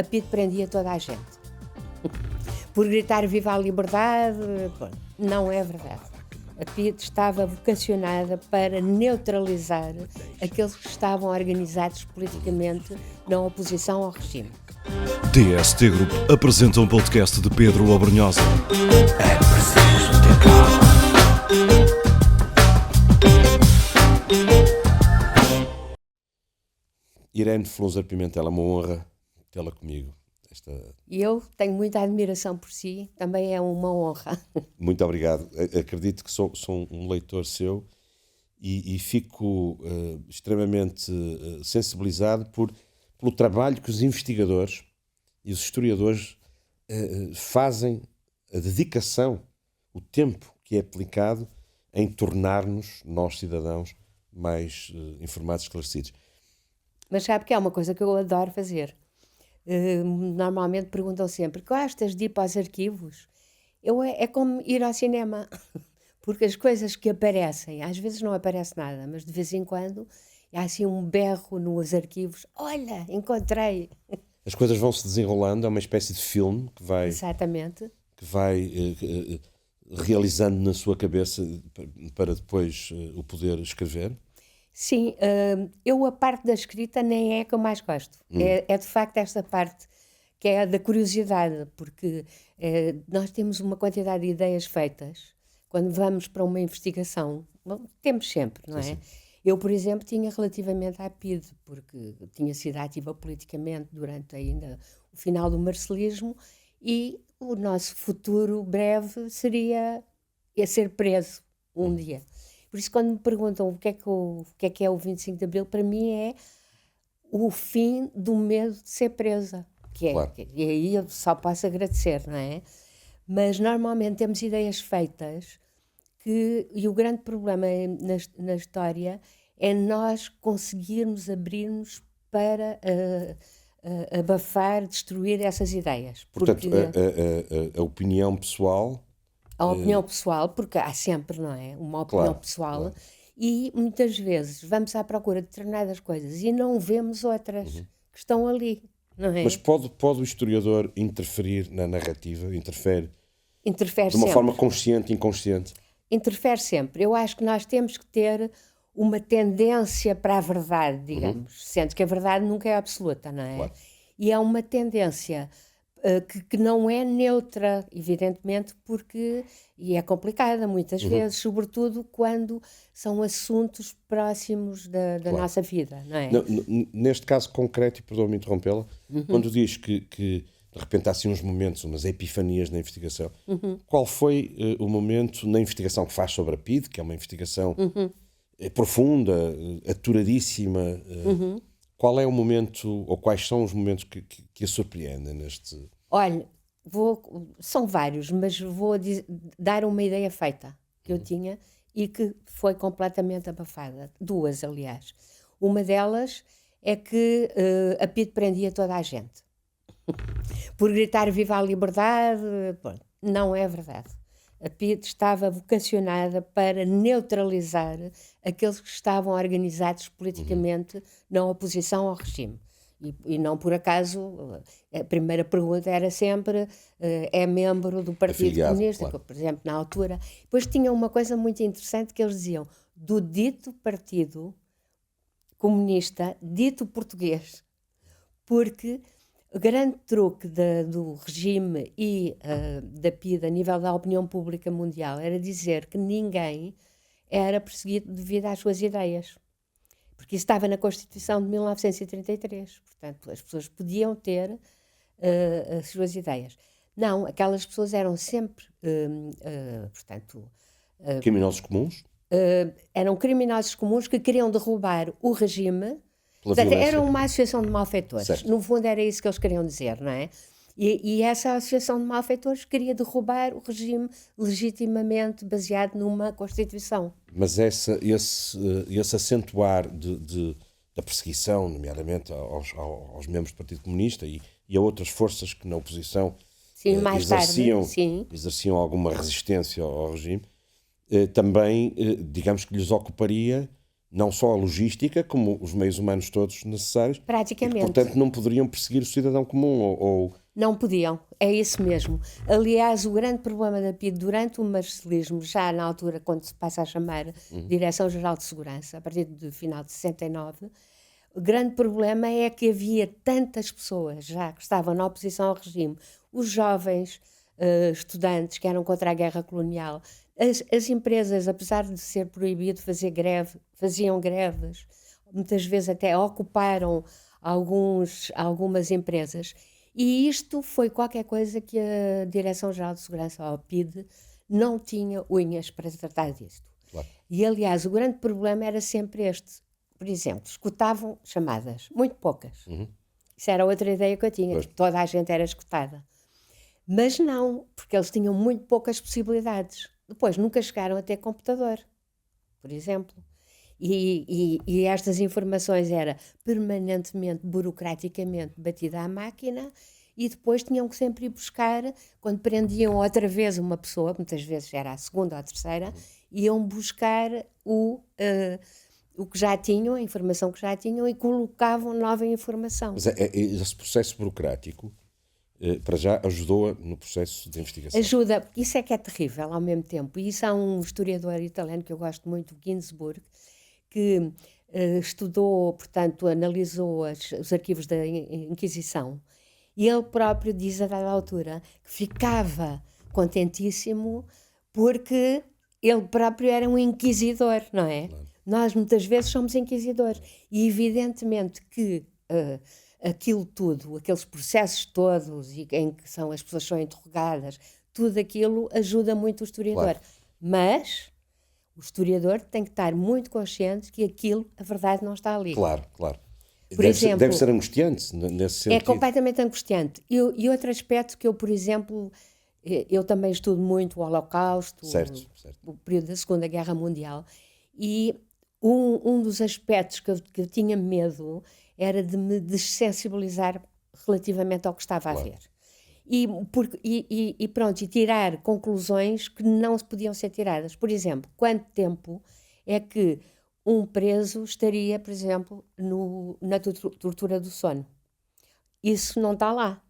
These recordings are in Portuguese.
a PIDE prendia toda a gente. Por gritar viva a liberdade, bom, não é verdade. A PIDE estava vocacionada para neutralizar aqueles que estavam organizados politicamente na oposição ao regime. DST Group apresenta um podcast de Pedro Abrunhosa. É preciso ter calma. Irene Flunzer Pimentel, é uma honra tê-la comigo. E eu tenho muita admiração por si, também é uma honra. Muito obrigado. Acredito que sou um leitor seu e fico extremamente sensibilizado pelo trabalho que os investigadores e os historiadores fazem, a dedicação, o tempo que é aplicado em tornar-nos, nós cidadãos, mais informados e esclarecidos. Mas sabe que é uma coisa que eu adoro fazer. Normalmente perguntam sempre: gostas de ir para os arquivos? É como ir ao cinema, porque as coisas que aparecem, às vezes não aparece nada, mas de vez em quando há assim um berro nos arquivos: olha, encontrei. As coisas vão se desenrolando, é uma espécie de filme que vai, Exatamente. que vai realizando na sua cabeça para depois o poder escrever. Sim, eu a parte da escrita nem é a que eu mais gosto. É de facto esta parte que é a da curiosidade, porque nós temos uma quantidade de ideias feitas. Quando vamos para uma investigação, bom, temos sempre, não é? Sim. Eu, por exemplo, tinha relativamente à PIDE, porque tinha sido ativa politicamente durante ainda o final do marcelismo e o nosso futuro breve seria ser preso um dia. Por isso, quando me perguntam o que é o 25 de Abril, para mim é o fim do medo de ser presa. Claro. E aí eu só posso agradecer, não é? Mas normalmente temos ideias feitas e o grande problema na história é nós conseguirmos abrir-nos para abafar, destruir essas ideias. Portanto, a opinião pessoal... A opinião pessoal, porque há sempre, não é? Uma opinião pessoal. Claro. E muitas vezes vamos à procura de determinadas coisas e não vemos outras que estão ali, não é? Mas pode o historiador interferir na narrativa? Interfere de uma sempre. forma consciente e inconsciente? Interfere sempre. Eu acho que nós temos que ter uma tendência para a verdade, digamos, sendo que a verdade nunca é absoluta, não é? Claro. E é uma tendência que não é neutra, evidentemente, e é complicada muitas vezes, sobretudo quando são assuntos próximos da nossa vida, não é? Neste caso concreto, e perdoa-me interrompê-la, quando diz que de repente há assim uns momentos, umas epifanias na investigação, qual foi o momento na investigação que faz sobre a PIDE, que é uma investigação profunda, aturadíssima, qual é o momento, ou quais são os momentos que a surpreendem neste... Olha, são vários, mas vou dar uma ideia feita que eu tinha e que foi completamente abafada. Duas, aliás. Uma delas é que a PIDE prendia toda a gente. Por gritar viva a liberdade, bom, não é verdade. A PIDE estava vocacionada para neutralizar aqueles que estavam organizados politicamente na oposição ao regime. E não por acaso, a primeira pergunta era sempre é membro do Partido Afiliado, Comunista, claro. por exemplo, na altura. Depois tinha uma coisa muito interessante que eles diziam: do dito Partido Comunista, dito português, porque o grande truque do regime e da PIDE a nível da opinião pública mundial era dizer que ninguém era perseguido devido às suas ideias. Porque isso estava na Constituição de 1933. Portanto, as pessoas podiam ter as suas ideias. Não, aquelas pessoas eram sempre, Criminosos comuns? eram criminosos comuns que queriam derrubar o regime. Pela Portanto, violência. era uma associação de malfeitores. Certo. No fundo era isso que eles queriam dizer, não é? E essa associação de malfeitores queria derrubar o regime legitimamente baseado numa Constituição. Mas esse acentuar da perseguição, nomeadamente aos membros do Partido Comunista e a outras forças que na oposição Sim, mais exerciam, tarde, sim. exerciam alguma resistência ao regime, também, digamos que lhes ocuparia não só a logística, como os meios humanos todos necessários. Praticamente. E que, portanto, não poderiam perseguir o cidadão comum ou... Não podiam, é isso mesmo. Aliás, o grande problema da PIDE durante o marcelismo, já na altura, quando se passa a chamar Direção-Geral de Segurança, a partir do final de 69, o grande problema é que havia tantas pessoas já que estavam na oposição ao regime, os jovens estudantes que eram contra a guerra colonial, as empresas, apesar de ser proibido fazer greve, faziam greves, muitas vezes até ocuparam algumas empresas. E isto foi qualquer coisa que a Direção-Geral de Segurança, a PIDE, não tinha unhas para tratar disto. Claro. E, aliás, o grande problema era sempre este. Por exemplo, escutavam chamadas, muito poucas. Isso era outra ideia que eu tinha, Pois. que toda a gente era escutada. Mas não, porque eles tinham muito poucas possibilidades. Depois, nunca chegaram a ter computador, por exemplo. E estas informações era permanentemente, burocraticamente batida à máquina e depois tinham que sempre ir buscar, quando prendiam outra vez uma pessoa, muitas vezes era a segunda ou a terceira, iam buscar o que já tinham, a informação que já tinham e colocavam nova informação. Mas esse processo burocrático, para já, ajudou no processo de investigação. Ajuda, isso é que é terrível ao mesmo tempo. E isso há um historiador italiano que eu gosto muito, Ginsburg, que estudou, portanto, analisou os arquivos da Inquisição. E ele próprio diz a dada altura que ficava contentíssimo porque ele próprio era um inquisidor, não é? Claro. Nós muitas vezes somos inquisidores. E evidentemente que aquilo tudo, aqueles processos todos em que as pessoas são interrogadas, tudo aquilo ajuda muito o historiador. Claro. Mas o historiador tem que estar muito consciente que aquilo, a verdade, não está ali. Claro, claro. Deve ser angustiante nesse sentido. É completamente angustiante. E outro aspecto que eu, por exemplo, eu também estudo muito o Holocausto, certo. O período da Segunda Guerra Mundial, e um dos aspectos que eu tinha medo era de me dessensibilizar relativamente ao que estava a ver. E pronto, e tirar conclusões que não podiam ser tiradas. Por exemplo, quanto tempo é que um preso estaria, por exemplo, na tortura do sono? Isso não está lá.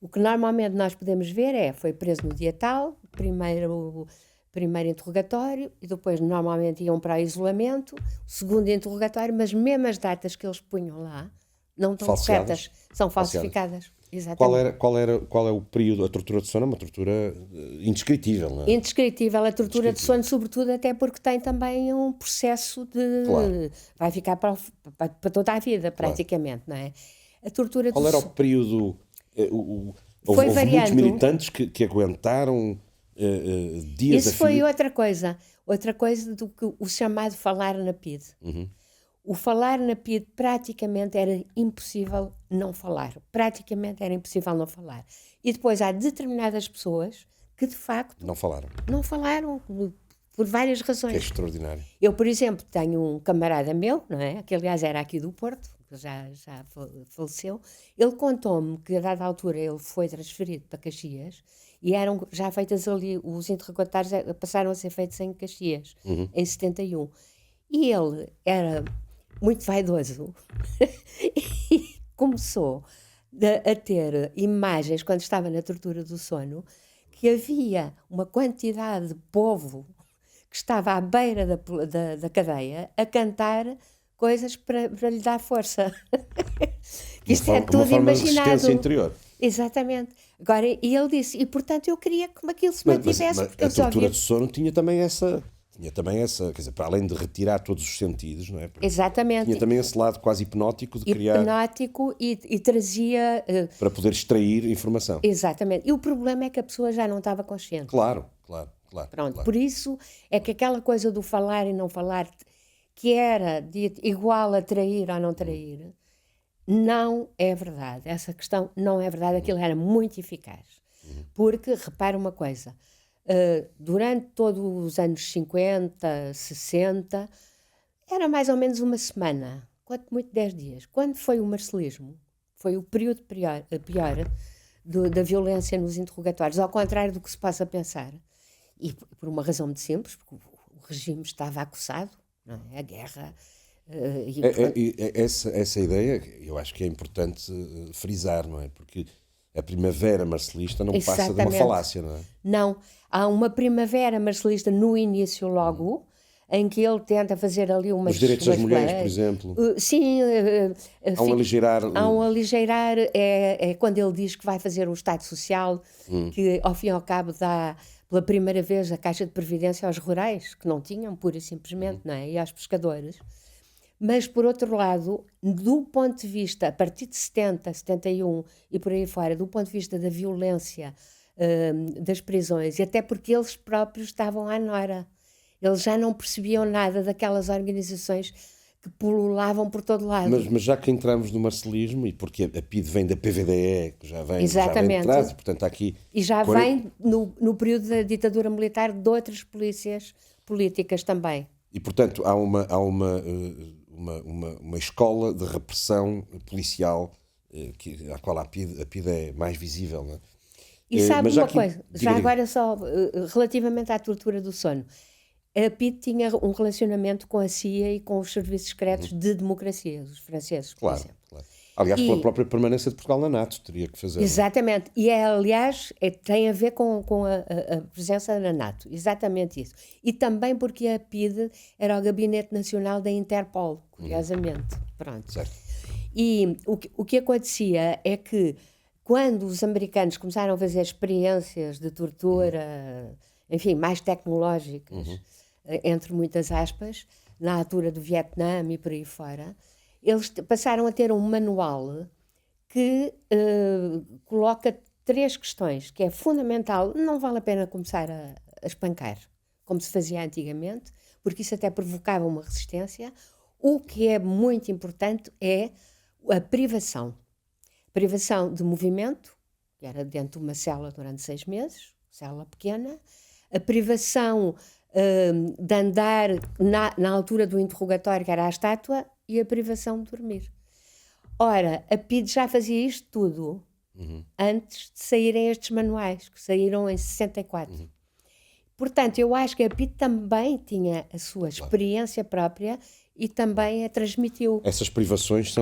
O que normalmente nós podemos ver foi preso no dia tal, primeiro interrogatório, e depois normalmente iam para o isolamento, segundo interrogatório, mas mesmo as datas que eles punham lá não estão corretas, são falsificadas. Exatamente. Qual é o período? A tortura de sono é uma tortura indescritível, não é? Indescritível, a tortura de sono, sobretudo até porque tem também um processo de... Claro. Vai ficar para toda a vida, praticamente, não é? A tortura Qual era o período... Houve muitos militantes que aguentaram dias a fio. Isso foi outra coisa do que o chamado falar na PIDE. O falar na PIDE praticamente era impossível não falar. Praticamente era impossível não falar. E depois há determinadas pessoas que, de facto... Não falaram. Não falaram, por várias razões. Que é extraordinário. Eu, por exemplo, tenho um camarada meu, não é? Que aliás era aqui do Porto, que já faleceu. Ele contou-me que a dada altura ele foi transferido para Caxias e eram já feitas ali, os interrogatórios passaram a ser feitos em Caxias, em 71. E ele era muito vaidoso e começou a ter imagens, quando estava na tortura do sono, que havia uma quantidade de povo que estava à beira da cadeia a cantar coisas para lhe dar força. Isto é tudo imaginado. Resistência interior. Exatamente. Agora, e ele disse, e portanto eu queria que aquilo se mantivesse. Mas a tortura do sono tinha também essa, quer dizer, para além de retirar todos os sentidos, não é? Exatamente. Tinha também esse lado quase hipnótico de criar... Hipnótico e trazia... para poder extrair informação. Exatamente. E o problema é que a pessoa já não estava consciente. Claro. Pronto, por isso é que aquela coisa do falar e não falar, que era igual a trair ou não trair, não é verdade. Essa questão não é verdade. Aquilo era muito eficaz. Porque, repara uma coisa, durante todos os anos 50, 60, era mais ou menos uma semana, quanto muito 10 dias. Quando foi o marcelismo, foi o período pior da violência nos interrogatórios, ao contrário do que se possa pensar. E por uma razão muito simples, porque o regime estava acossado, não é? A guerra. Essa ideia, eu acho que é importante frisar, não é? Porque a primavera marcelista não passa de uma Exatamente. falácia, não é? Não, há uma primavera marcelista no início logo, em que ele tenta fazer ali umas... Os direitos das umas mulheres, leis. por exemplo. Sim. Há um aligeirar. Há um aligeirar, é quando ele diz que vai fazer o Estado Social, que ao fim e ao cabo dá pela primeira vez a Caixa de Previdência aos rurais, que não tinham, pura e simplesmente, não é? E aos pescadores. Mas, por outro lado, do ponto de vista, a partir de 70, 71 e por aí fora, do ponto de vista da violência das prisões, e até porque eles próprios estavam à nora. Eles já não percebiam nada daquelas organizações que pululavam por todo lado. Mas já que entramos no marcelismo, e porque a PIDE vem da PVDE, que já vem Exatamente. de trás, e portanto há aqui... E já vem no período da ditadura militar de outras polícias políticas também. E portanto há uma escola de repressão policial à qual a PIDE é mais visível, não é? E sabe mas uma aqui, coisa, já diga. agora só relativamente à tortura do sono, a PIDE tinha um relacionamento com a CIA e com os serviços secretos de democracia, os franceses, por Claro, exemplo. claro. Aliás, pela própria permanência de Portugal na NATO, teria que fazer. Exatamente, e aliás, tem a ver com a presença na NATO, exatamente isso. E também porque a PIDE era o Gabinete Nacional da Interpol, curiosamente. Pronto. Certo. E o que acontecia é que, quando os americanos começaram a fazer experiências de tortura, enfim, mais tecnológicas, entre muitas aspas, na altura do Vietnã e por aí fora, eles passaram a ter um manual que coloca 3 questões, que é fundamental. Não vale a pena começar a espancar, como se fazia antigamente, porque isso até provocava uma resistência. O que é muito importante é a privação. Privação de movimento, que era dentro de uma cela durante 6 meses, cela pequena. A privação de andar na altura do interrogatório, que era a estátua, e a privação de dormir. Ora, a PIDE já fazia isto tudo antes de saírem estes manuais, que saíram em 64. Portanto, eu acho que a PIDE também tinha a sua experiência própria e também a transmitiu. Essas privações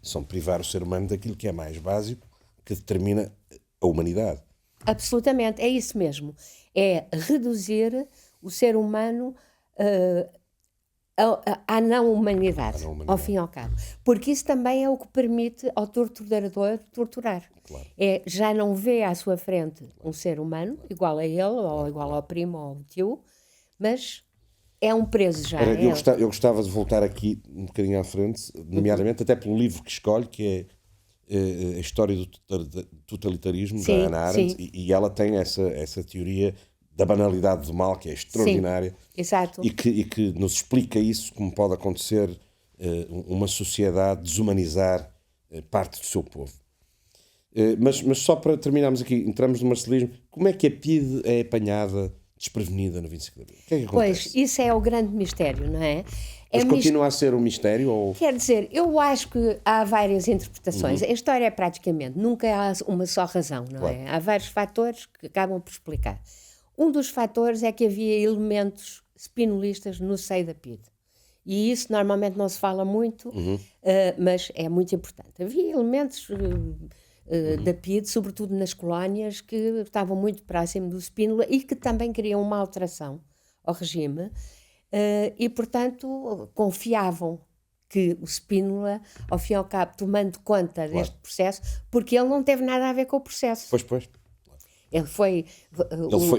são privar o ser humano daquilo que é mais básico, que determina a humanidade. Absolutamente, é isso mesmo. É reduzir o ser humano à não-humanidade, ao fim e ao cabo. Porque isso também é o que permite ao torturador torturar. Claro. Já não vê à sua frente um ser humano, igual a ele, ou igual ao primo, ou ao tio, mas é um preso já. Eu gostava de voltar aqui um bocadinho à frente, nomeadamente até pelo livro que escolhe, que é a história do totalitarismo, Sim, da Hannah Arendt, sim. e ela tem essa teoria da banalidade do mal, que é extraordinária. Sim, exato. E que nos explica isso, como pode acontecer uma sociedade desumanizar parte do seu povo. Mas só para terminarmos aqui, entramos no marcelismo, como é que a PIDE é apanhada desprevenida no 25 de Abril? O que é que acontece? Pois, isso é o grande mistério, não é? Mas continua a ser um mistério? Ou... Quer dizer, eu acho que há várias interpretações. A história é praticamente, nunca há uma só razão, não é? Há vários fatores que acabam por explicar. Um dos fatores é que havia elementos spinolistas no seio da PIDE. E isso normalmente não se fala muito, mas é muito importante. Havia elementos da PIDE, sobretudo nas colónias, que estavam muito próximos do Spínola e que também queriam uma alteração ao regime. E, portanto, confiavam que o Spínola, ao fim e ao cabo, tomando conta deste processo, porque ele não teve nada a ver com o processo. Pois.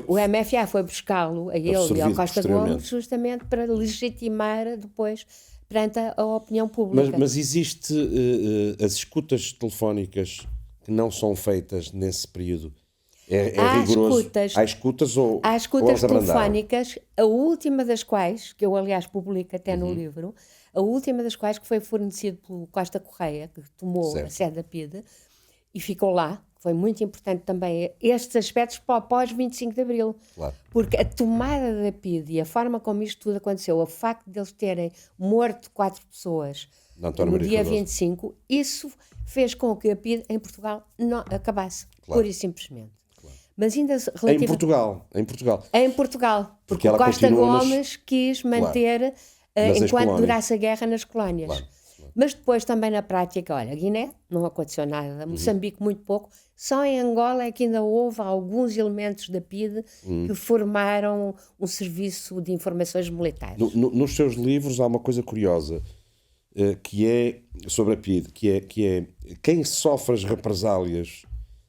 O MFA foi buscá-lo, a ele e ao Costa posteriormente. Gomes, justamente para legitimar depois perante a opinião pública. Mas existe as escutas telefónicas que não são feitas nesse período? É rigoroso? Há escutas ou Há escutas eles abrandaram? telefónicas, a última das quais, que eu aliás publico até no livro, a última das quais que foi fornecido pelo Costa Correia, que tomou Certo. a sede da PIDE e ficou lá. Foi muito importante também estes aspectos para o pós-25 de Abril. Claro. Porque a tomada da PIDE e a forma como isto tudo aconteceu, o facto de eles terem morto 4 pessoas no dia 25, isso fez com que a PIDE em Portugal não acabasse, pura e simplesmente. Claro. Mas ainda Em Portugal. Em Portugal, porque o ela Costa continua Gomes quis manter Nas enquanto ex-colónias. durasse a guerra nas colónias. Claro. Mas depois também na prática, olha, Guiné não aconteceu nada, Moçambique muito pouco, só em Angola é que ainda houve alguns elementos da PIDE que formaram um serviço de informações militares. Nos seus livros há uma coisa curiosa, que é sobre a PIDE, que é quem sofre as represálias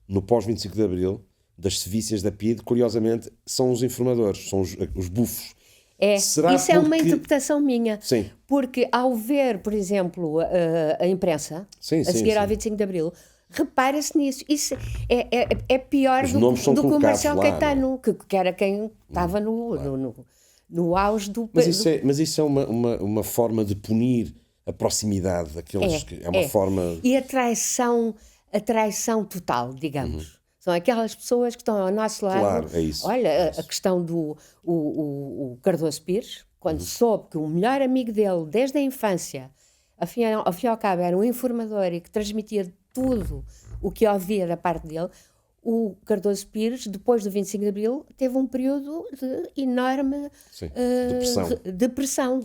no pós-25 de Abril, das sevícias da PIDE, curiosamente, são os informadores, são os bufos. Será Isso é uma porque- interpretação minha. Sim. Porque ao ver, por exemplo, a imprensa, Sim, a sim, seguir ao sim. 25 de Abril, repara-se nisso. Isso é pior Os do, nomes são do que o colocados Marcelo lá, Caetano, que era quem estava no auge do... Mas isso é uma forma de punir a proximidade daqueles que é uma forma. E a traição total, digamos. São aquelas pessoas que estão ao nosso lado. Claro, é isso. Olha, É a questão do o Cardoso Pires, quando soube que o melhor amigo dele, desde a infância, ao fim e ao cabo, era um informador e que transmitia tudo o que ouvia da parte dele, o Cardoso Pires, depois do 25 de Abril, teve um período de enorme Sim, depressão.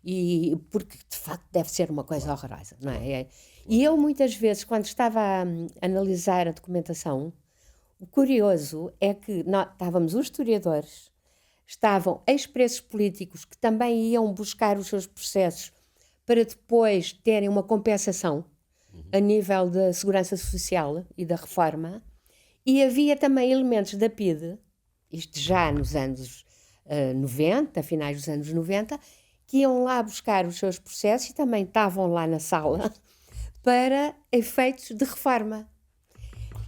E porque, de facto, deve ser uma coisa horrorosa, não é? E eu, muitas vezes, quando estava a analisar a documentação, o curioso é que estávamos os historiadores, estavam ex-presos políticos que também iam buscar os seus processos para depois terem uma compensação a nível da segurança social e da reforma, e havia também elementos da PIDE, isto já nos anos 90, finais dos anos 90, que iam lá buscar os seus processos e também estavam lá na sala para efeitos de reforma.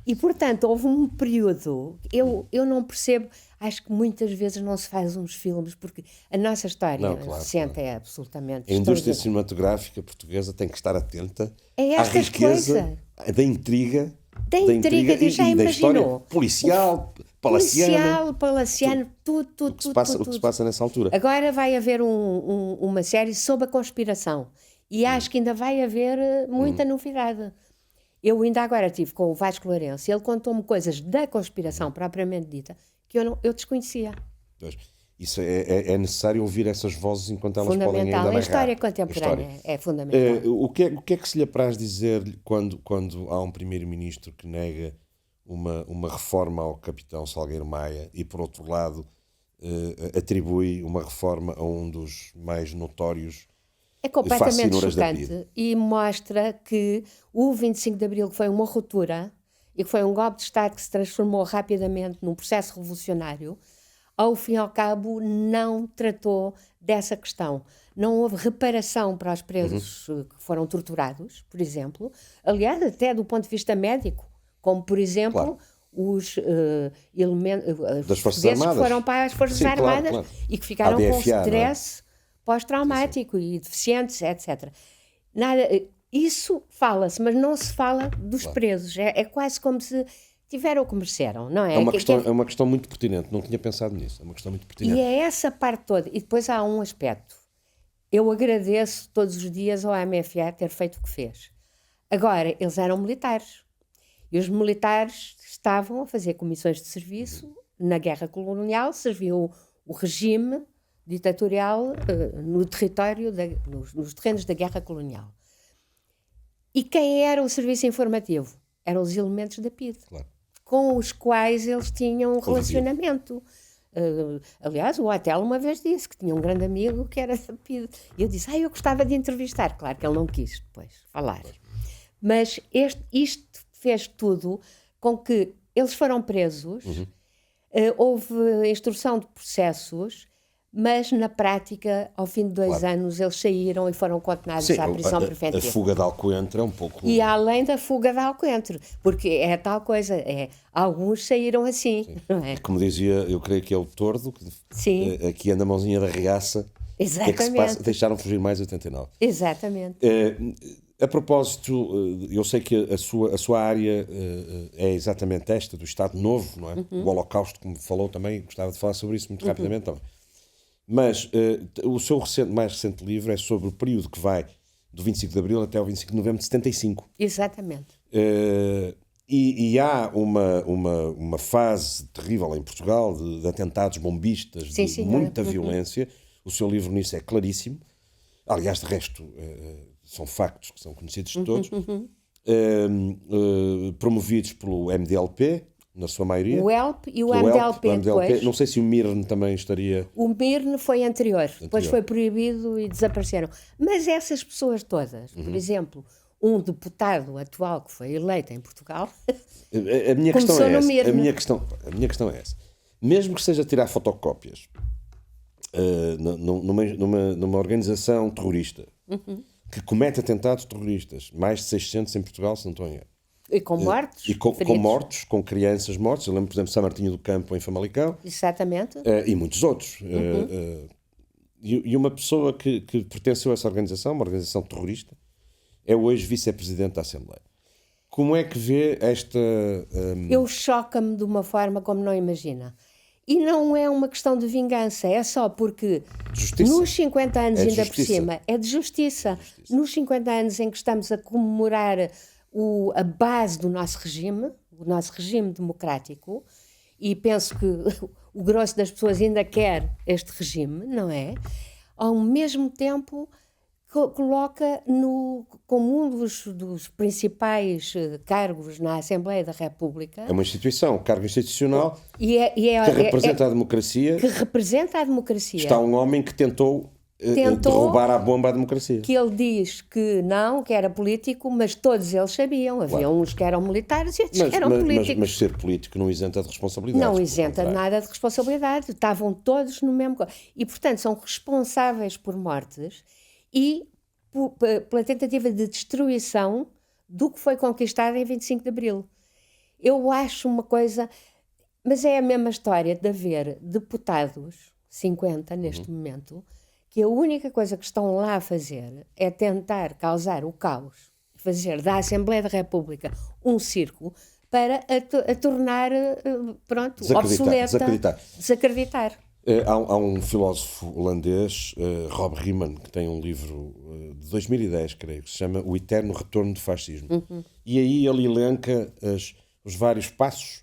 E, portanto, houve um período, eu não percebo, acho que muitas vezes não se faz uns filmes, porque a nossa história Não, claro, recente claro. é absolutamente A indústria extraordinária. cinematográfica portuguesa tem que estar atenta É à estas riqueza da intriga, Da intriga, já e da história imaginou? policial, palaciana, Policial, palaciano, tudo, o que se passa nessa altura. Agora vai haver uma série sobre a conspiração e acho que ainda vai haver muita novidade. Eu ainda agora estive com o Vasco Lourenço e ele contou-me coisas da conspiração propriamente dita que eu desconhecia. Pois, isso é necessário ouvir essas vozes enquanto elas podem ainda Fundamental. narrar. A história contemporânea é fundamental. O que é que se lhe apraz dizer quando há um primeiro-ministro que nega uma reforma ao capitão Salgueiro Maia e, por outro lado, atribui uma reforma a um dos mais notórios É completamente fascínoras da chocante e mostra que o 25 de Abril, que foi uma ruptura e que foi um golpe de Estado que se transformou rapidamente num processo revolucionário, ao fim e ao cabo não tratou dessa questão. Não houve reparação para os presos que foram torturados, por exemplo. Aliás, até do ponto de vista médico, como, por exemplo, Claro. os elementos Das Forças portugueses Armadas. que foram para as Forças Sim, claro, Armadas claro. e que ficaram com ADFA, não é? stress pós-traumático e deficientes, etc. Nada, isso fala-se, mas não se fala dos presos. É quase como se tiveram ou que mereceram, não é? É uma questão muito pertinente, não tinha pensado nisso. É uma questão muito pertinente. E é essa parte toda. E depois há um aspecto. Eu agradeço todos os dias ao MFA ter feito o que fez. Agora, eles eram militares. E os militares estavam a fazer comissões de serviço na guerra colonial, serviam o regime ditatorial no território, nos terrenos da guerra colonial. E quem era o serviço informativo? Eram os elementos da PIDE, Claro. com os quais eles tinham um relacionamento. Aliás, o Otel uma vez disse que tinha um grande amigo que era da PIDE. E eu disse, eu gostava de entrevistar. Claro que ele não quis depois falar. Mas isto fez tudo com que eles foram presos, houve instrução de processos, mas na prática, ao fim de 2 anos, eles saíram e foram condenados Sim, à prisão a preventiva. fuga de Alcoentre é um pouco... E além da fuga de Alcoentre, porque é tal coisa, alguns saíram assim, não é? Como dizia, eu creio que é o Tordo, que Sim. aqui anda a mãozinha da regaça. O que é que se passa? Exatamente. Deixaram fugir mais 89. Exatamente. A propósito, eu sei que a sua área é exatamente esta, do Estado Novo, não é? O Holocausto, como falou também, gostava de falar sobre isso muito rapidamente também. Mas o seu mais recente livro é sobre o período que vai do 25 de Abril até ao 25 de Novembro de 75. Exatamente. E há uma fase terrível em Portugal de atentados bombistas, Sim, de senhora. muita violência. O seu livro nisso é claríssimo. aliás, de resto, são factos que são conhecidos de todos, promovidos pelo MDLP, na sua maioria. O HELP e o Pelo MDLP depois. Não sei se o Mirne também estaria... O Mirne foi anterior, depois foi proibido e desapareceram. Mas essas pessoas todas, por exemplo, um deputado atual que foi eleito em Portugal, A minha questão começou é no essa. Mirne. A minha questão é essa. Mesmo que seja tirar fotocópias numa organização terrorista que comete atentados terroristas, mais de 600 em Portugal, se não estou em erro. e com mortos, E com feridos. mortos, com crianças mortas. Eu lembro, por exemplo, São Martinho do Campo, em Famalicão, Exatamente. e muitos outros. E uma pessoa que pertenceu a essa organização, uma organização terrorista, é hoje vice-presidente da Assembleia. Como é que vê esta... Eu choca-me de uma forma como não imagina. E não é uma questão de vingança, é só porque Justiça. nos 50 anos, É de ainda justiça. por cima, é de justiça. Nos 50 anos em que estamos a comemorar a base do nosso regime, o nosso regime democrático, e penso que o grosso das pessoas ainda quer este regime, não é? Ao mesmo tempo coloca como um dos principais cargos na Assembleia da República. É uma instituição, um cargo institucional E que representa a democracia. que representa a democracia. Está um homem que tentou derrubar à bomba a democracia. Que ele diz que não, que era político, mas todos eles sabiam. Havia uns que eram militares e outros que eram políticos. Mas ser político não isenta de responsabilidades. Não pelo isenta contrário. nada de responsabilidade. Estavam todos no mesmo... E, portanto, são responsáveis por mortes e pela tentativa de destruição do que foi conquistado em 25 de Abril. Eu acho uma coisa... Mas é a mesma história de haver deputados, 50 neste momento, que a única coisa que estão lá a fazer é tentar causar o caos, fazer da Assembleia da República um circo para a tornar, pronto, obsoleta, desacreditar. Há um filósofo holandês, Rob Riemann, que tem um livro de 2010, creio, que se chama O Eterno Retorno do Fascismo. E aí ele elenca os vários passos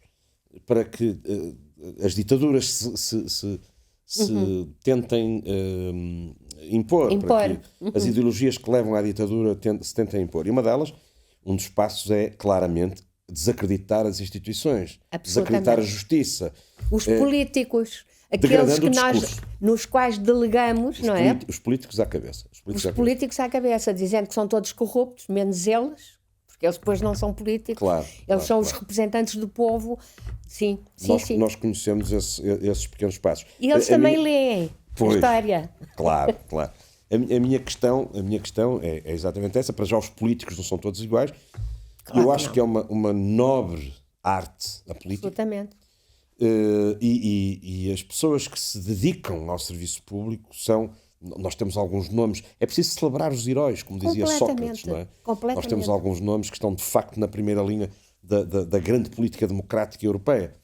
para que as ditaduras se tentem impor. Para que as ideologias que levam à ditadura se tentem impor. E uma delas, um dos passos é, claramente, desacreditar as instituições, desacreditar a justiça. Os políticos, aqueles que nos quais delegamos, não é? Os políticos à cabeça. Os políticos à cabeça, dizendo que são todos corruptos, menos eles, porque eles depois não são políticos. Claro, eles são os representantes do povo. Sim. Nós conhecemos esses pequenos passos. E eles também leem a história. Claro. A minha questão é exatamente essa. Para já, os políticos não são todos iguais. Claro eu acho que é uma nobre arte a política. Absolutamente. E as pessoas que se dedicam ao serviço público são... Nós temos alguns nomes... É preciso celebrar os heróis, como dizia Sócrates, não é? Nós temos alguns nomes que estão, de facto, na primeira linha da grande política democrática europeia.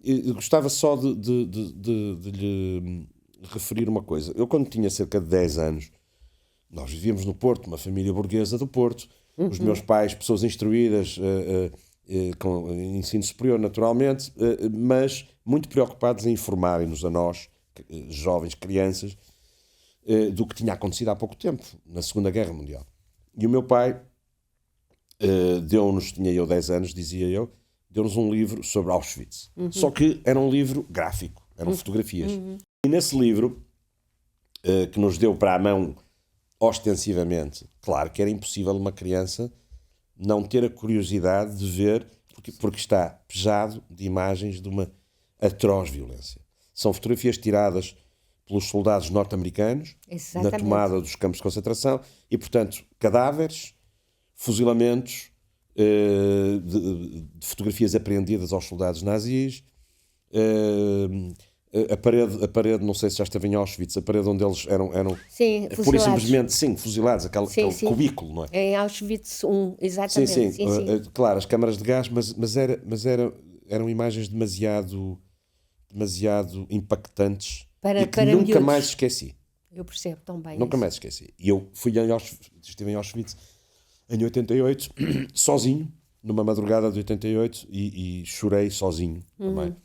Eu gostava só de lhe referir uma coisa. Eu, quando tinha cerca de 10 anos, nós vivíamos no Porto, uma família burguesa do Porto. Os meus pais, pessoas instruídas, com ensino superior, naturalmente, mas muito preocupados em informarem-nos a nós, jovens, crianças, do que tinha acontecido há pouco tempo, na Segunda Guerra Mundial. E o meu pai deu-nos, tinha eu 10 anos, dizia eu, deu-nos um livro sobre Auschwitz. Só que era um livro gráfico, eram fotografias. E nesse livro, que nos deu para a mão ostensivamente, claro que era impossível uma criança não ter a curiosidade de ver, porque está pejado de imagens de uma atroz violência. São fotografias tiradas pelos soldados norte-americanos na tomada dos campos de concentração e, portanto, cadáveres, fuzilamentos, de fotografias apreendidas aos soldados nazis, a parede, não sei se já esteve em Auschwitz, a parede onde eles eram sim, pura e simplesmente, fuzilados, aquele cubículo, não é? Em Auschwitz 1, exatamente. Sim. Claro, as câmaras de gás, mas eram imagens demasiado impactantes e que nunca miúdos. mais esqueci. Eu percebo tão bem Nunca isso. mais esqueci. E eu estive em Auschwitz em 88, sozinho, numa madrugada de 88, e chorei sozinho também.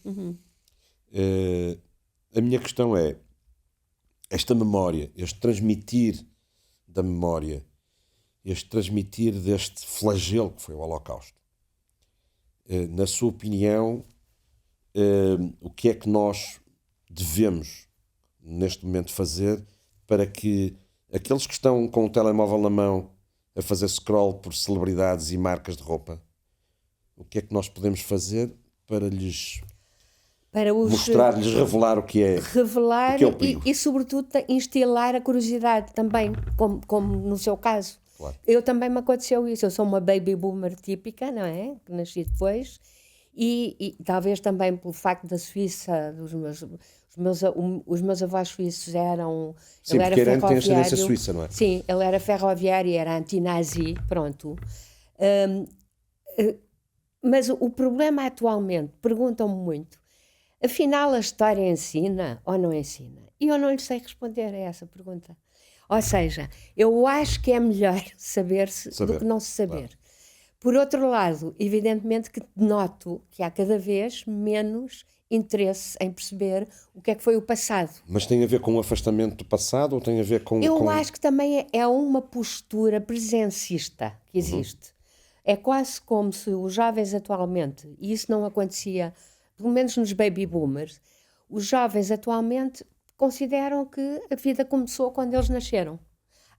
A minha questão é, esta memória, este transmitir da memória, este transmitir deste flagelo que foi o Holocausto, na sua opinião, o que é que nós devemos neste momento fazer para que aqueles que estão com o telemóvel na mão a fazer scroll por celebridades e marcas de roupa, o que é que nós podemos fazer para lhes mostrar, lhes revelar o que é, revelar o que é o perigo? e sobretudo, instilar a curiosidade também, como no seu caso. Claro. Eu também me aconteceu isso. Eu sou uma baby boomer típica, não é? Que nasci depois. E talvez também pelo facto da Suíça, os meus avós suíços eram... Sim, ele era porque tem ferroviário. ascendência suíça, não é? Sim, ele era ferroviário e era anti-nazi, pronto. Mas o problema atualmente, perguntam-me muito, afinal a história ensina ou não ensina? E eu não lhe sei responder a essa pergunta. Ou seja, eu acho que é melhor saber-se do que não se saber. Claro. Por outro lado, evidentemente que noto que há cada vez menos interesse em perceber o que é que foi o passado. Mas tem a ver com o afastamento do passado ou tem a ver com... Eu acho que também é uma postura presencista que existe. É quase como se os jovens atualmente, e isso não acontecia, pelo menos nos baby boomers, os jovens atualmente consideram que a vida começou quando eles nasceram.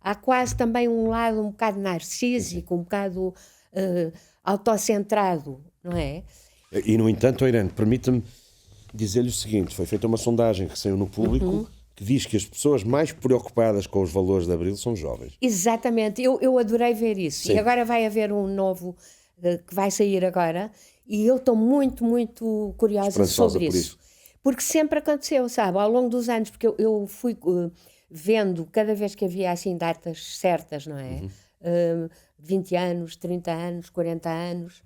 Há quase também um lado um bocado narcísico, um bocado autocentrado, não é? E, no entanto, Irene, permita-me dizer-lhe o seguinte, foi feita uma sondagem que saiu no Público que diz que as pessoas mais preocupadas com os valores de Abril são jovens. Exatamente, eu adorei ver isso. Sim. E agora vai haver um novo que vai sair agora e eu estou muito, muito curiosa sobre isso. Porque sempre aconteceu, sabe, ao longo dos anos, porque eu fui vendo cada vez que havia assim datas certas, não é? 20 anos, 30 anos, 40 anos,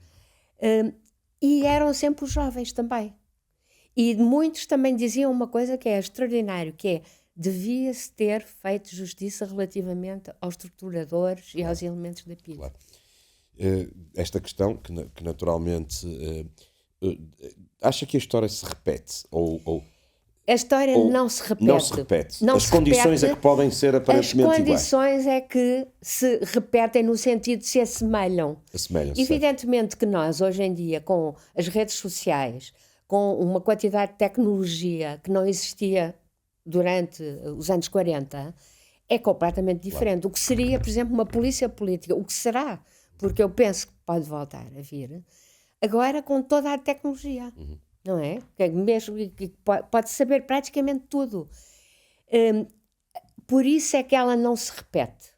e eram sempre os jovens também. E muitos também diziam uma coisa que é extraordinário, que é, devia-se ter feito justiça relativamente aos torturadores e aos elementos da PIDE. Claro. Esta questão, que naturalmente... acha que a história se repete? A história não se repete. Não se repete. As condições é que podem ser aparentemente iguais. As condições é que se repetem no sentido de se assemelham. Assemelham-se. Evidentemente que nós, hoje em dia, com as redes sociais, com uma quantidade de tecnologia que não existia durante os anos 40, é completamente diferente. Claro. O que seria, por exemplo, uma polícia política, o que será, porque eu penso que pode voltar a vir, agora com toda a tecnologia. Não é? Mesmo que pode saber praticamente tudo. Por isso é que ela não se repete.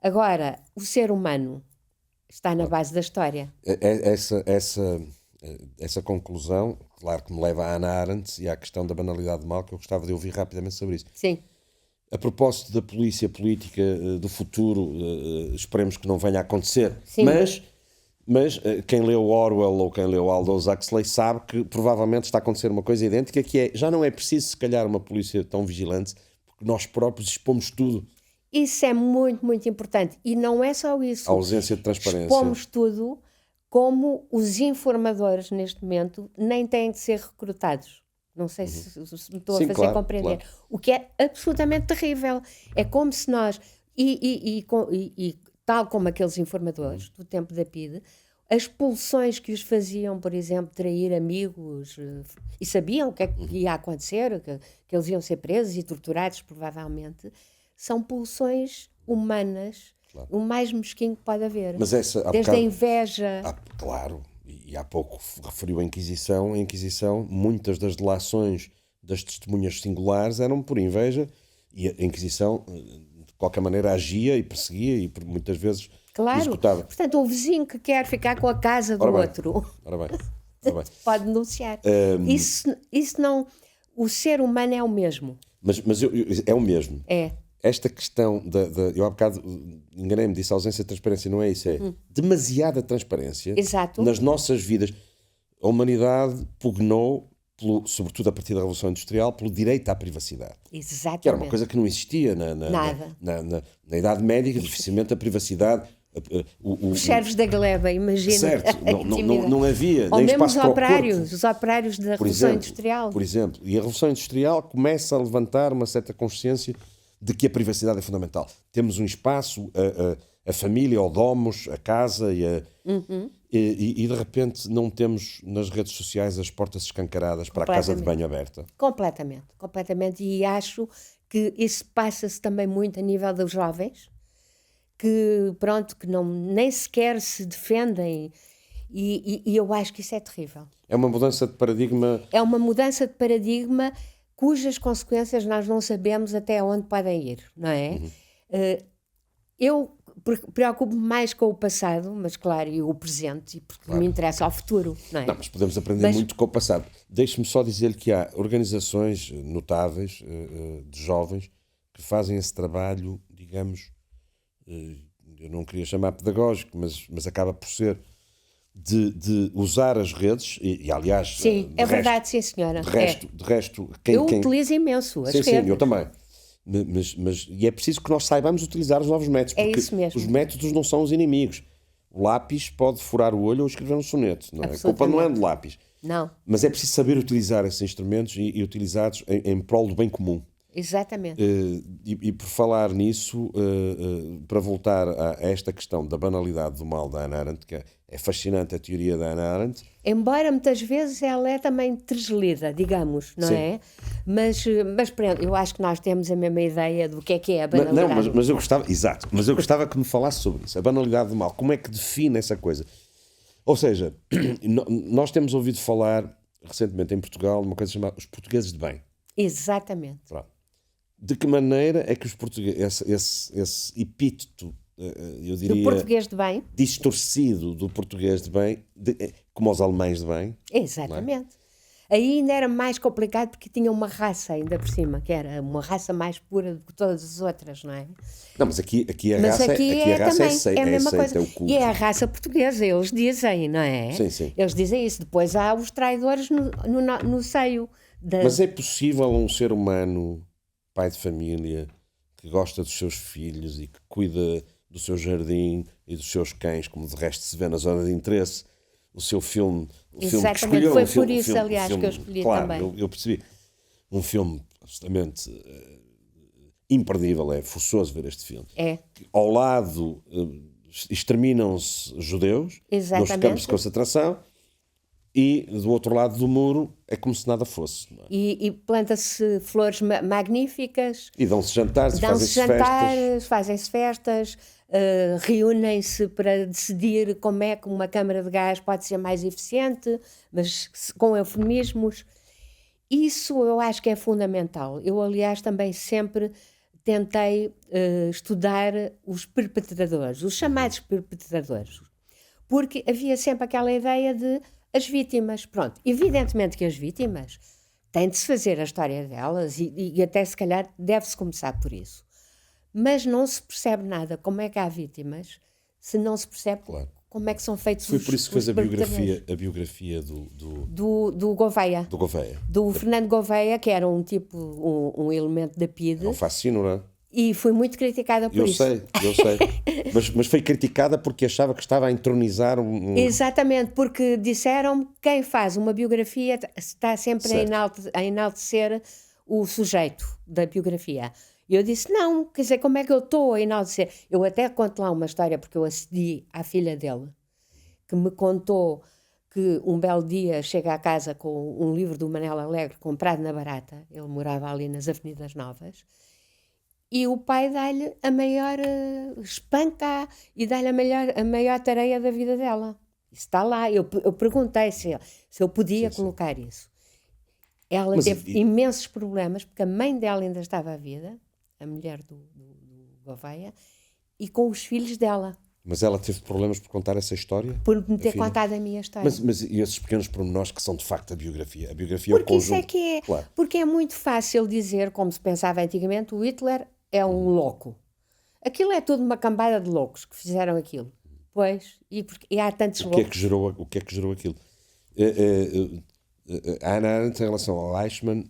Agora, o ser humano está na base da história. Essa conclusão, claro que me leva a Hannah Arendt e à questão da banalidade do mal, que eu gostava de ouvir rapidamente sobre isso. Sim. A propósito da polícia política do futuro, esperemos que não venha a acontecer. Sim. Mas quem leu Orwell ou quem leu Aldous Huxley sabe que provavelmente está a acontecer uma coisa idêntica, que é, já não é preciso se calhar uma polícia tão vigilante, porque nós próprios expomos tudo. Isso é muito, muito importante. E não é só isso. A ausência de transparência. Expomos tudo, como os informadores neste momento nem têm de ser recrutados. Não sei se me estou a fazer compreender. Claro. O que é absolutamente terrível. É como se nós... E tal como aqueles informadores do tempo da PIDE, as pulsões que os faziam, por exemplo, trair amigos, e sabiam o que é que ia acontecer, que eles iam ser presos e torturados, provavelmente, são pulsões humanas, claro. O mais mesquinho que pode haver. Mas desde a inveja... claro, e há pouco referiu a Inquisição. A Inquisição, muitas das delações das testemunhas singulares eram por inveja, e a Inquisição... de qualquer maneira agia e perseguia e muitas vezes executava. Portanto, o vizinho que quer ficar com a casa do outro pode denunciar. Isso não... O ser humano é o mesmo. Mas é o mesmo. É. Esta questão eu há bocado enganei-me, disse ausência de transparência, não é isso, é demasiada transparência. Exato. Nas nossas vidas. A humanidade pugnou, sobretudo a partir da Revolução Industrial, pelo direito à privacidade. Exatamente. Que era uma coisa que não existia na Idade Média, dificilmente a privacidade. Os servos da gleba, imagina. Certo, não havia Ou nem mesmo espaço para o corpo. os operários da Revolução Industrial. Por exemplo, e a Revolução Industrial começa a levantar uma certa consciência de que a privacidade é fundamental. Temos um espaço, a família, o domus, a casa e de repente não temos nas redes sociais as portas escancaradas para a casa de banho aberta. Completamente. E acho que isso passa-se também muito a nível dos jovens, que nem sequer se defendem, e eu acho que isso é terrível. É uma mudança de paradigma. É uma mudança de paradigma cujas consequências nós não sabemos até onde podem ir, não é? Eu preocupo-me mais com o passado, mas claro, e o presente, porque me interessa ao futuro, não é? Não, mas podemos aprender muito com o passado. Deixe-me só dizer-lhe que há organizações notáveis de jovens que fazem esse trabalho, digamos, eu não queria chamar pedagógico, mas acaba por ser de usar as redes e aliás... Sim, é verdade, sim senhora. De resto eu utilizo imenso as redes. Sim, eu também. E é preciso que nós saibamos utilizar os novos métodos, porque isso mesmo. Os métodos não são os inimigos. O lápis pode furar o olho ou escrever um soneto. Não é? A culpa não é do lápis. Não. Mas é preciso saber utilizar esses instrumentos e utilizá-los em prol do bem comum. Exatamente. E por falar nisso, para voltar a esta questão da banalidade do mal da Hannah Arendt, que é fascinante a teoria da Hannah Arendt. Embora muitas vezes ela é também treslida, digamos, não é? Mas pronto, eu acho que nós temos a mesma ideia do que é a banalidade. Mas eu gostava, exato, mas eu gostava que me falasse sobre isso, a banalidade do mal, como é que define essa coisa? Ou seja, nós temos ouvido falar recentemente em Portugal de uma coisa chamada os portugueses de bem. Exatamente. Pronto. De que maneira é que os portugueses, esse epíteto, eu diria, do português de bem, distorcido do português de bem, como os alemães de bem. Exatamente. Aí ainda era mais complicado porque tinha uma raça ainda por cima, que era uma raça mais pura do que todas as outras, não é? Não, mas aqui a raça é a mesma coisa. E é a raça portuguesa, eles dizem, não é? Sim. Eles dizem isso. Depois há os traidores no seio. Mas é possível um ser humano, pai de família, que gosta dos seus filhos e que cuida do seu jardim e dos seus cães, como de resto se vê na Zona de Interesse, o seu filme... Exatamente, que escolheu, foi por isso, aliás, que eu escolhi também. Claro, eu percebi. Um filme absolutamente imperdível, é forçoso ver este filme. É. Ao lado exterminam-se judeus nos campos de concentração e do outro lado do muro é como se nada fosse. Não é? E planta-se flores magníficas. E dão-se jantares, fazem-se festas, reúnem-se para decidir como é que uma câmara de gás pode ser mais eficiente, mas com eufemismos. Isso eu acho que é fundamental. Eu, aliás, também sempre tentei estudar os perpetradores, os chamados perpetradores, porque havia sempre aquela ideia de as vítimas. Pronto, evidentemente que as vítimas têm de se fazer a história delas e até se calhar deve-se começar por isso. Mas não se percebe nada como é que há vítimas se não se percebe como é que são feitos Foi por isso que fez a biografia do Gouveia. Do Gouveia. Do Fernando Gouveia, que era um elemento da PIDE. É um fascínio, não é? E foi muito criticada por isso. Eu sei. mas foi criticada porque achava que estava a entronizar Exatamente, porque disseram que quem faz uma biografia está sempre a enaltecer o sujeito da biografia. E eu disse, não, quer dizer, como é que eu estou a enaltecer? Eu até conto lá uma história, porque eu acedi à filha dele, que me contou que um belo dia chega à casa com um livro do Manel Alegre comprado na Barata, ele morava ali nas Avenidas Novas, e o pai dá-lhe a maior espanca e dá-lhe a maior tareia da vida dela. Isso está lá. Eu perguntei se eu podia colocar isso. Ela teve imensos problemas, porque a mãe dela ainda estava viva, a mulher do Gouveia, e com os filhos dela. Mas ela teve problemas por contar essa história? Por me ter contado a minha história. Mas e esses pequenos pormenores que são de facto a biografia? A biografia porque é o conjunto. Isso é que é. Claro. Porque é muito fácil dizer, como se pensava antigamente, o Hitler é um louco. Aquilo é tudo uma cambada de loucos que fizeram aquilo. Pois, e há tantos loucos. O que é que gerou aquilo? A Hannah Arendt, em relação ao Eichmann,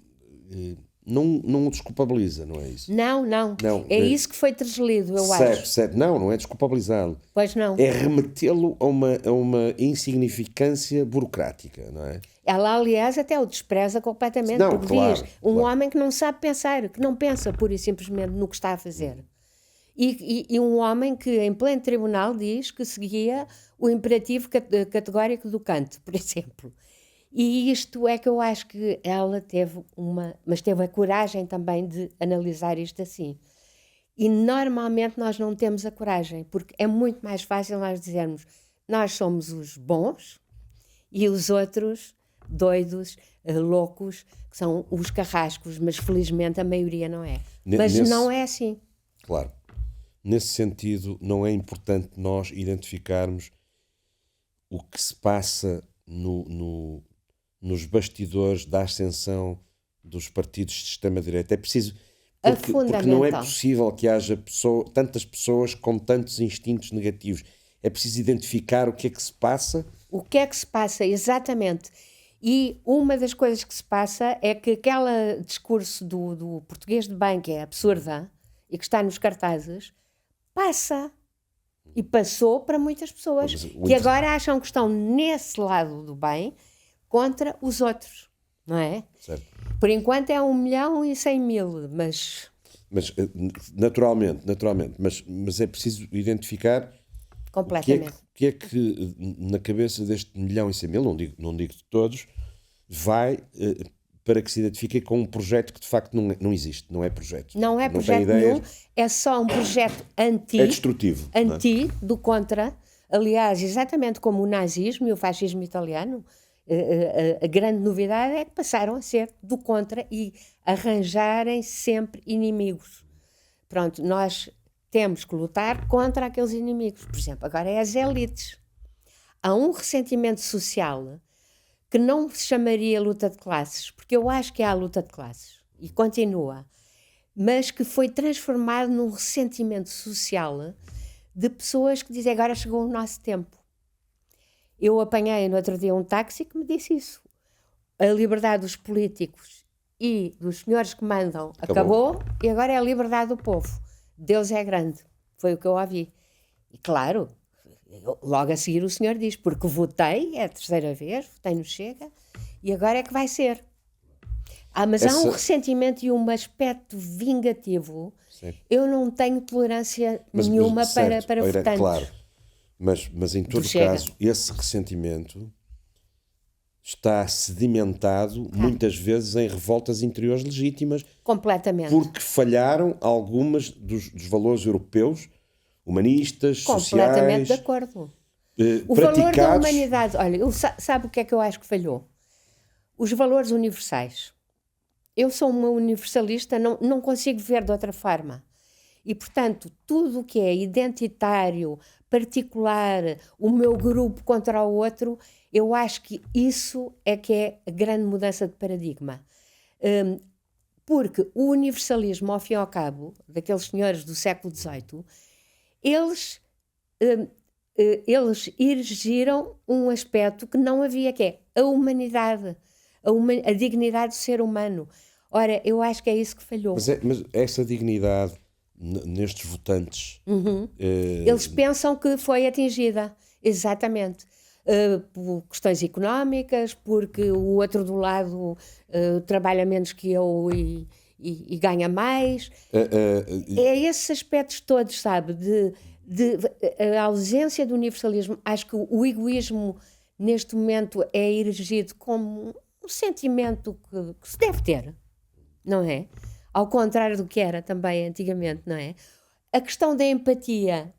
não o desculpabiliza, não é isso? Não. Não, É isso que foi translido, eu acho. Certo. Não é desculpabilizá-lo. Pois não. É remetê-lo a uma insignificância burocrática, não é? Ela, aliás, até o despreza completamente, Não, porque claro, diz um claro. homem que não sabe pensar, que não pensa pura e simplesmente no que está a fazer. E um homem que, em pleno tribunal, diz que seguia o imperativo categórico do Kant, por exemplo. E isto é que eu acho que ela teve mas teve a coragem também de analisar isto assim. E normalmente nós não temos a coragem, porque é muito mais fácil nós dizermos nós somos os bons e os outros doidos, loucos, que são os carrascos, mas felizmente a maioria não é. Mas não é assim. Claro. Nesse sentido, não é importante nós identificarmos o que se passa nos bastidores da ascensão dos partidos de extrema-direita. É preciso... Porque não é possível que haja tantas pessoas com tantos instintos negativos. É preciso identificar o que é que se passa. O que é que se passa, exatamente. E uma das coisas que se passa é que aquele discurso do português de bem, que é absurda, e que está nos cartazes, passa. E passou para muitas pessoas que agora acham que estão nesse lado do bem contra os outros, não é? Certo. Por enquanto é 1.100.000, mas... Mas naturalmente, mas é preciso identificar completamente. o que é que na cabeça deste 1.100.000, não digo de todos, vai para que se identifique com um projeto que de facto não existe, não é projeto. Não é projeto nenhum, é só um projeto é destrutivo, do contra. Aliás, exatamente como o nazismo e o fascismo italiano, a grande novidade é que passaram a ser do contra e arranjarem sempre inimigos. Pronto, nós temos que lutar contra aqueles inimigos. Por exemplo, agora é as elites. Há um ressentimento social que não se chamaria luta de classes, porque eu acho que há a luta de classes, e continua, mas que foi transformado num ressentimento social de pessoas que dizem agora chegou o nosso tempo. Eu apanhei no outro dia um táxi que me disse isso. A liberdade dos políticos e dos senhores que mandam acabou e agora é a liberdade do povo. Deus é grande. Foi o que eu ouvi. E claro, logo a seguir o senhor diz, porque votei, é a terceira vez, votei no Chega, e agora é que vai ser. Mas há um ressentimento e um aspecto vingativo. Sim. Eu não tenho tolerância nenhuma para votantes. Claro, mas em todo caso, esse ressentimento está sedimentado muitas vezes em revoltas interiores legítimas. Completamente. Porque falharam algumas dos valores europeus, humanistas, sociais. Completamente de acordo. O valor da humanidade. Olha, sabe o que é que eu acho que falhou? Os valores universais. Eu sou uma universalista, não consigo ver de outra forma. E, portanto, tudo o que é identitário, particular, o meu grupo contra o outro, eu acho que isso é que é a grande mudança de paradigma. Porque o universalismo, ao fim e ao cabo, daqueles senhores do século XVIII, eles erigiram um aspecto que não havia, que é a humanidade, a dignidade do ser humano. Ora, eu acho que é isso que falhou. Mas essa dignidade nestes votantes... Eles pensam que foi atingida, exatamente. Por questões económicas, porque o outro do lado trabalha menos que eu e ganha mais. É esses aspectos todos, sabe? A ausência do universalismo. Acho que o egoísmo, neste momento, é erigido como um sentimento que se deve ter, não é? Ao contrário do que era também antigamente, não é? A questão da empatia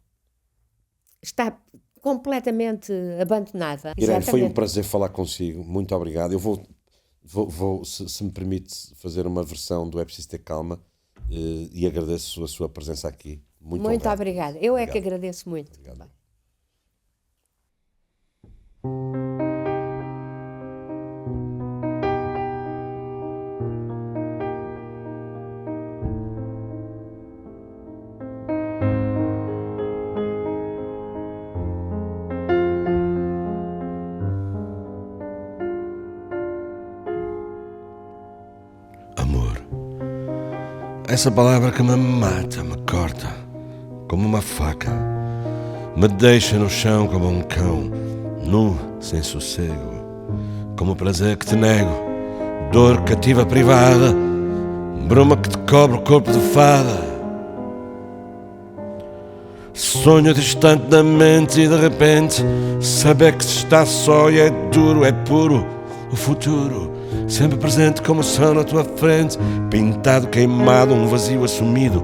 está completamente abandonada. Irene, foi um prazer falar consigo. Muito obrigado. Eu vou se me permite, fazer uma versão do É Preciso Ter Calma e agradeço a sua presença aqui. Muito obrigada. Eu é que agradeço muito. Obrigado. Amor, essa palavra que me mata, me corta, como uma faca, me deixa no chão como um cão, nu, sem sossego, como o prazer que te nego, dor cativa privada, bruma que te cobre o corpo de fada. Sonho distante da mente e de repente saber que se está só e é duro, é puro o futuro, sempre presente como o sol na tua frente, pintado, queimado, um vazio assumido,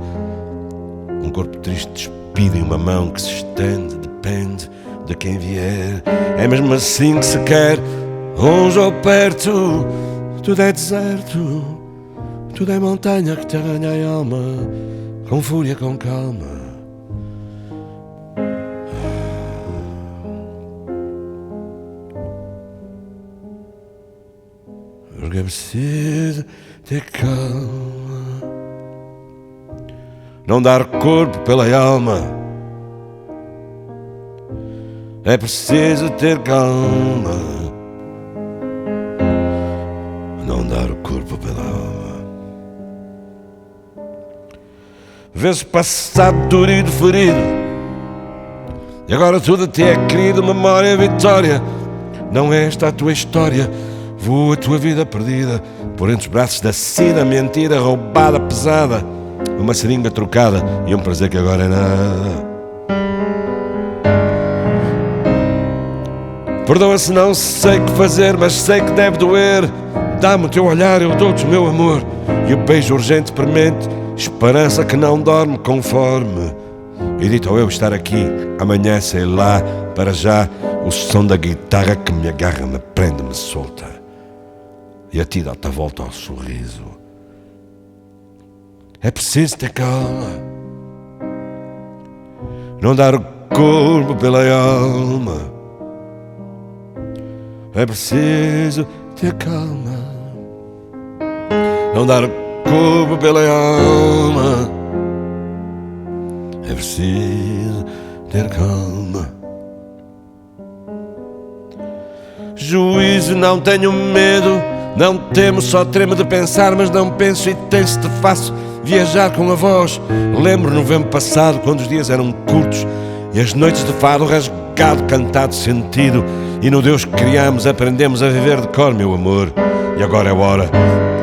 um corpo triste despido e uma mão que se estende, depende de quem vier. É mesmo assim que se quer, longe ou perto, tudo é deserto, tudo é montanha que te arranha a alma, com fúria, com calma. Porque é preciso ter calma, não dar corpo pela alma. É preciso ter calma, não dar o corpo pela alma. Vê-se passado dorido, ferido, e agora tudo te é querido, memória, vitória. Não é esta a tua história, voa a tua vida perdida por entre os braços da sida, mentira roubada, pesada, uma seringa trocada e um prazer que agora é nada. Perdoa se não sei o que fazer, mas sei que deve doer. Dá-me o teu olhar, eu dou-te o meu amor, e o beijo urgente premente, esperança que não dorme conforme. E dito eu estar aqui, amanhã sei lá, para já, o som da guitarra que me agarra, me prende, me solta, e a ti dá-te a volta ao sorriso. É preciso ter calma, não dar o corpo pela alma. É preciso ter calma, não dar o corpo pela alma. É preciso ter calma. Juízo, não tenho medo, não temo, só tremo de pensar, mas não penso e tenso, te faço viajar com a voz. Lembro novembro passado, quando os dias eram curtos e as noites de fado rasgado, cantado, sentido, e no Deus que criamos aprendemos a viver de cor, meu amor. E agora é hora,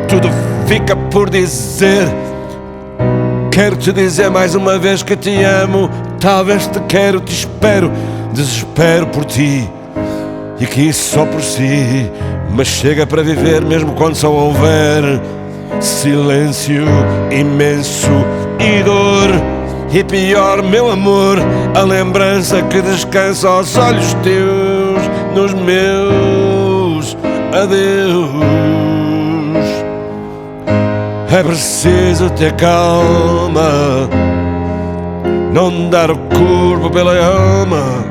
tudo fica por dizer. Quero te dizer mais uma vez que te amo, talvez te quero, te espero, desespero por ti, e que isso só por si, mas chega para viver mesmo quando só houver silêncio imenso e dor. E pior, meu amor, a lembrança que descansa aos olhos teus, nos meus adeus. É preciso ter calma, não dar o corpo pela alma.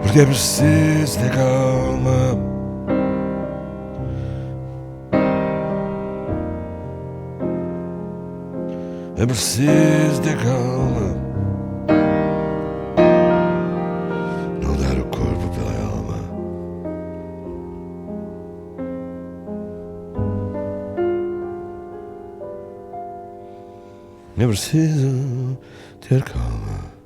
Porque é preciso ter calma, é preciso ter calma, não dar o corpo pela alma. É preciso ter calma.